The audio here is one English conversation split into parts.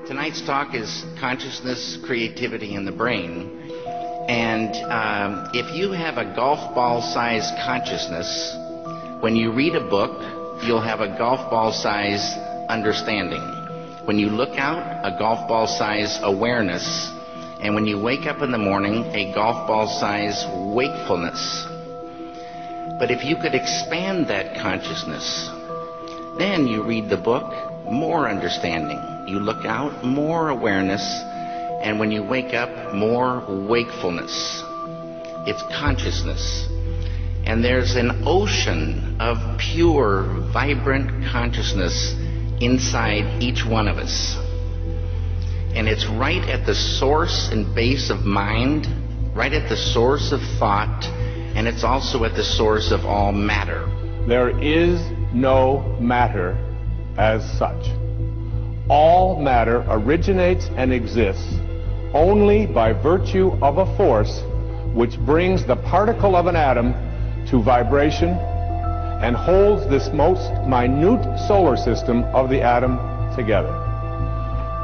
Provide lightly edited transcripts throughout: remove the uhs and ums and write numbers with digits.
Tonight's talk is consciousness, creativity, and the brain. And if you have a golf ball-sized consciousness, when you read a book, you'll have a golf ball-sized understanding. When you look out, a golf ball-sized awareness. And when you wake up in the morning, a golf ball-sized wakefulness. But if you could expand that consciousness, then you read the book, more understanding. You look out, more awareness, and when you wake up, more wakefulness. It's consciousness. And there's an ocean of pure, vibrant consciousness inside each one of us. And it's right at the source and base of mind, right at the source of thought, and it's also at the source of all matter. There is no matter as such. All matter originates and exists only by virtue of a force which brings the particle of an atom to vibration and holds this most minute solar system of the atom together.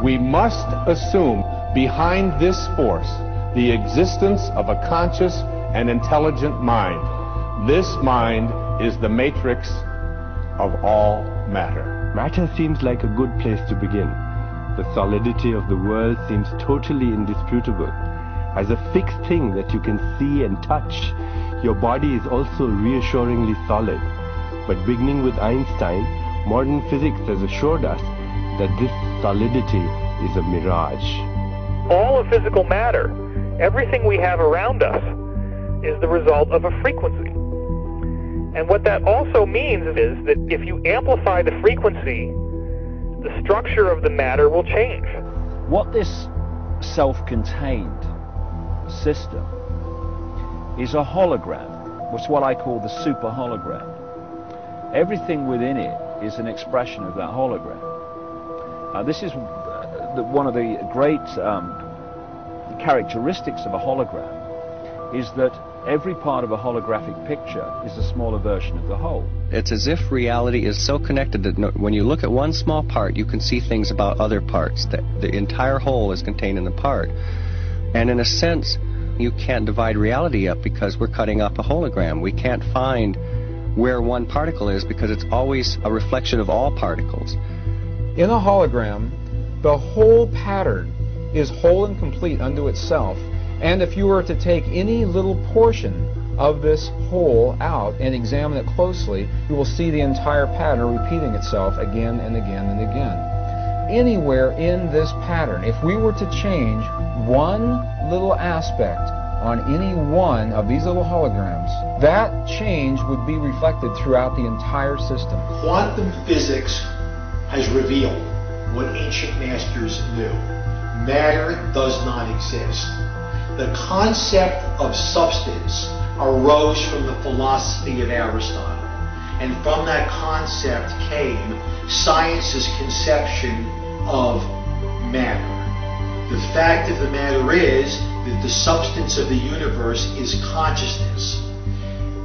We must assume behind this force the existence of a conscious and intelligent mind. This mind is the matrix of all matter. Matter seems like a good place to begin. The solidity of the world seems totally indisputable. As a fixed thing that you can see and touch, your body is also reassuringly solid. But beginning with Einstein, modern physics has assured us that this solidity is a mirage. All of physical matter, everything we have around us, is the result of a frequency. And what that also means is that if you amplify the frequency, the structure of the matter will change. What this self-contained system is a hologram. It's what I call the super hologram. Everything within it is an expression of that hologram. This is one of the great characteristics of a hologram, is that every part of a holographic picture is a smaller version of the whole. It's as if reality is so connected that when you look at one small part, you can see things about other parts. That the entire whole is contained in the part. And in a sense, you can't divide reality up because we're cutting up a hologram. We can't find where one particle is because it's always a reflection of all particles. In a hologram, the whole pattern is whole and complete unto itself. And if you were to take any little portion of this whole out and examine it closely, you will see the entire pattern repeating itself again and again and again. Anywhere in this pattern, if we were to change one little aspect on any one of these little holograms, that change would be reflected throughout the entire system. Quantum physics has revealed what ancient masters knew. Matter does not exist. The concept of substance arose from the philosophy of Aristotle, and from that concept came science's conception of matter. The fact of the matter is that the substance of the universe is consciousness.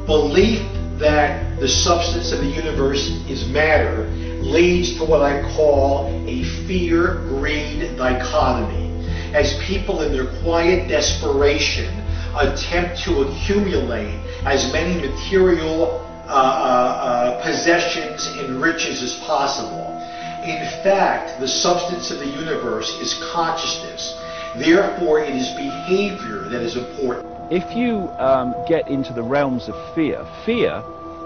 Belief that the substance of the universe is matter leads to what I call a fear-greed dichotomy, as people in their quiet desperation attempt to accumulate as many material possessions and riches as possible. In fact, the substance of the universe is consciousness. Therefore, it is behavior that is important. If you get into the realms of fear, fear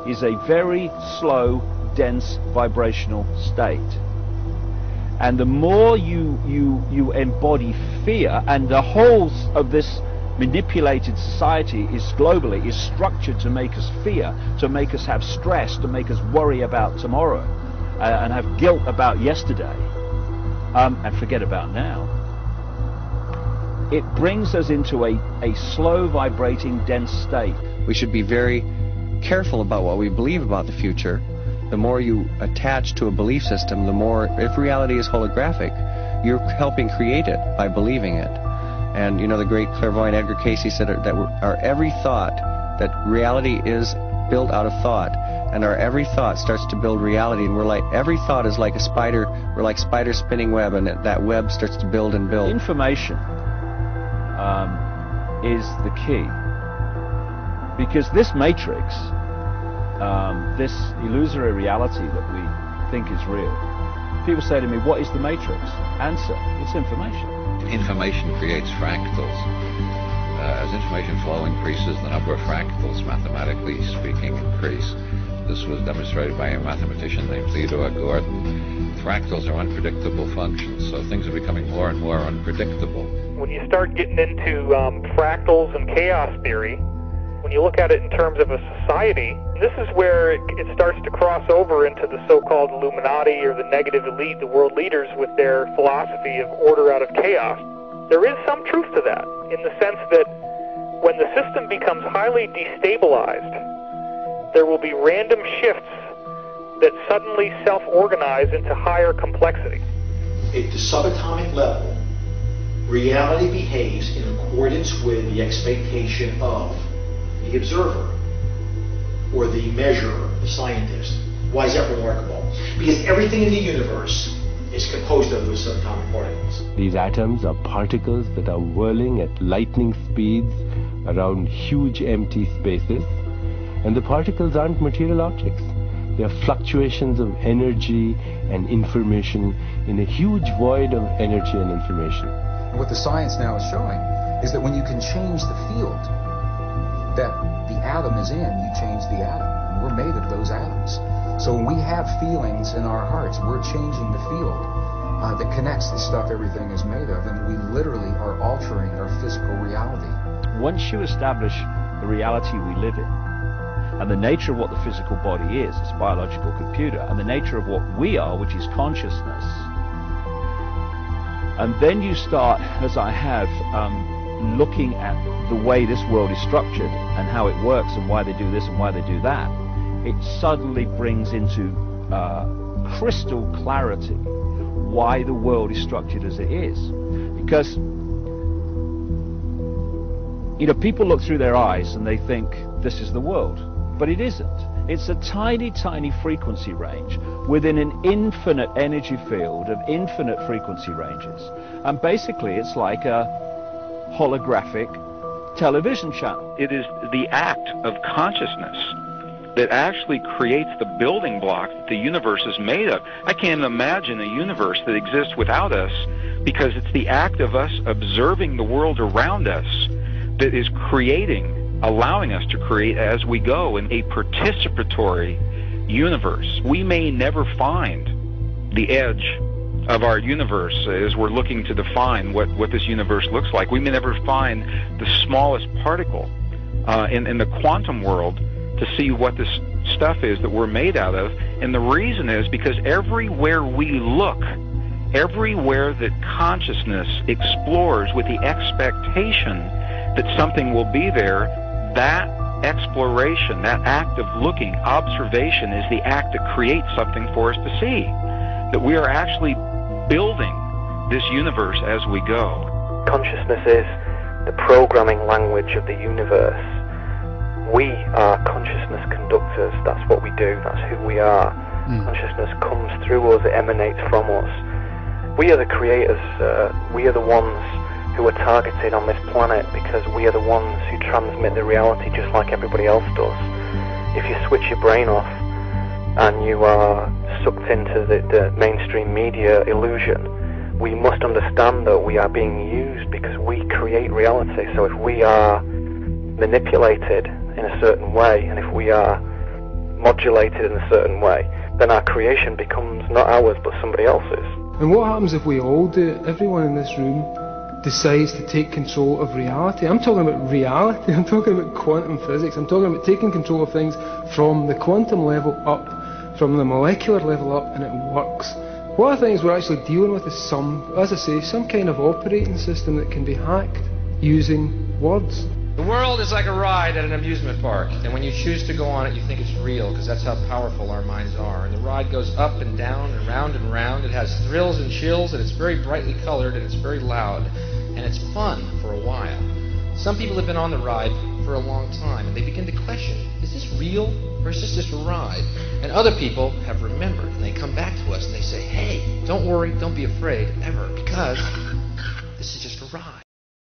is a very slow, dense, vibrational state. And the more you embody fear, and the whole of this manipulated society is globally is structured to make us fear, to make us have stress, to make us worry about tomorrow, and have guilt about yesterday, and forget about now. It brings us into a slow vibrating dense state. We should be very careful about what we believe about the future. The more you attach to a belief system, the more, if reality is holographic, you're helping create it by believing it. And you know, the great clairvoyant Edgar Cayce said that our every thought, that reality is built out of thought, and our every thought starts to build reality, and we're like, every thought is like a spider, we're like spider spinning web, and that web starts to build and build. Information is the key, because this matrix, this illusory reality that we think is real, people say to me, what is the matrix? Answer, it's information. Information creates fractals. As information flow increases, the number of fractals, mathematically speaking, increase. This was demonstrated by a mathematician named Theodore Gordon. Fractals are unpredictable functions, so things are becoming more and more unpredictable. When you start getting into fractals and chaos theory, when you look at it in terms of a society, this is where it starts to cross over into the so-called Illuminati or the negative elite, the world leaders with their philosophy of order out of chaos. There is some truth to that, in the sense that when the system becomes highly destabilized, there will be random shifts that suddenly self-organize into higher complexity. At the subatomic level, reality behaves in accordance with the expectation of the observer, or the measurer, the scientist. Why is that remarkable? Because everything in the universe is composed of those subatomic particles. These atoms are particles that are whirling at lightning speeds around huge empty spaces, and the particles aren't material objects. They are fluctuations of energy and information in a huge void of energy and information. What the science now is showing is that when you can change the field that the atom is in, you change the atom. And we're made of those atoms. So when we have feelings in our hearts, we're changing the field that connects the stuff everything is made of, and we literally are altering our physical reality. Once you establish the reality we live in, and the nature of what the physical body is, it's a biological computer, and the nature of what we are, which is consciousness, and then you start, as I have, looking at the way this world is structured and how it works and why they do this and why they do that, it suddenly brings into crystal clarity why the world is structured as it is. Because, you know, people look through their eyes and they think this is the world, but it isn't. It's a tiny, tiny frequency range within an infinite energy field of infinite frequency ranges. And basically it's like a holographic television channel. It is the act of consciousness that actually creates the building block that the universe is made of. I can't imagine a universe that exists without us, because it's the act of us observing the world around us that is creating, allowing us to create as we go in a participatory universe. We may never find the edge of our universe as we're looking to define what this universe looks like. We may never find the smallest particle in the quantum world to see what this stuff is that we're made out of. And the reason is because everywhere we look, everywhere that consciousness explores with the expectation that something will be there, that exploration, that act of looking, observation, is the act that creates something for us to see. That we are actually building this universe as we go. Consciousness is the programming language of the universe. We are consciousness conductors. That's what we do. That's who we are. Consciousness comes through us. It emanates from us. We are the creators. We are the ones who are targeted on this planet because we are the ones who transmit the reality just like everybody else does. If you switch your brain off and you are sucked into the mainstream media illusion, we must understand that we are being used because we create reality. So if we are manipulated in a certain way, and if we are modulated in a certain way, then our creation becomes not ours but somebody else's. And what happens if we all do it? Everyone in this room decides to take control of reality. I'm talking about reality. I'm talking about quantum physics. I'm talking about taking control of things from the quantum level up, from the molecular level up, and it works. What I think is we're actually dealing with is as I say, some kind of operating system that can be hacked using words. The world is like a ride at an amusement park, and when you choose to go on it, you think it's real, because that's how powerful our minds are. And the ride goes up and down and round and round. It has thrills and chills, and it's very brightly colored, and it's very loud, and it's fun for a while. Some people have been on the ride for a long time, and they begin to question, is this real or is this just a ride? And other people have remembered, and they come back to us and they say, hey, don't worry, don't be afraid ever, because this is just a ride.